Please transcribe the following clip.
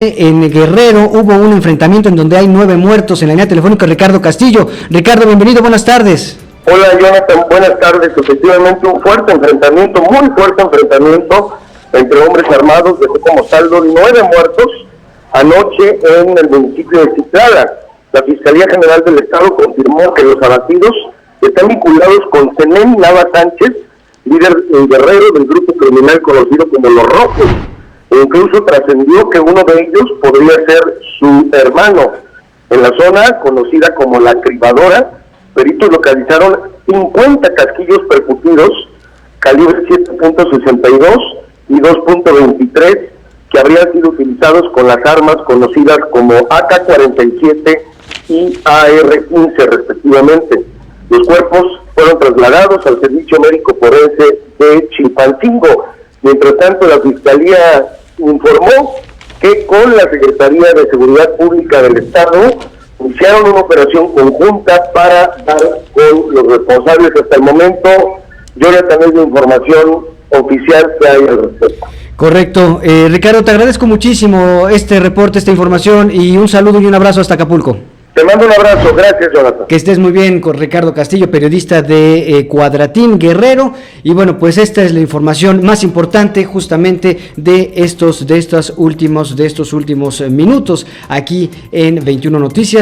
En Guerrero hubo un enfrentamiento en donde hay 9 muertos. En la línea telefónica Ricardo Castillo. Ricardo, bienvenido, buenas tardes. Hola Jonathan, buenas tardes. Efectivamente un fuerte enfrentamiento, muy fuerte enfrentamiento entre hombres armados, dejó como saldo 9 muertos anoche en el municipio de Citlala. La Fiscalía General del Estado confirmó que los abatidos están vinculados con Zenén Nava Sánchez, líder guerrero del grupo criminal conocido como Los Rojos. E incluso trascendió que uno de ellos podría ser su hermano. En la zona conocida como La Cribadora, peritos localizaron 50 casquillos percutidos, calibre 7.62 y 2.23, que habrían sido utilizados con las armas conocidas como AK-47 y AR-15 respectivamente. Los cuerpos fueron trasladados al servicio médico forense de Chilpancingo. Mientras tanto, la Fiscalía informó que con la Secretaría de Seguridad Pública del Estado iniciaron una operación conjunta para dar con los responsables. Hasta el momento, Jonathan, es la información oficial que hay al respecto. Correcto. Ricardo, te agradezco muchísimo este reporte, esta información, y un saludo y un abrazo hasta Acapulco. Te mando un abrazo, gracias Jonathan. Que estés muy bien con Ricardo Castillo, periodista de Cuadratín Guerrero. Y bueno, pues esta es la información más importante justamente de estos últimos minutos aquí en 21 Noticias.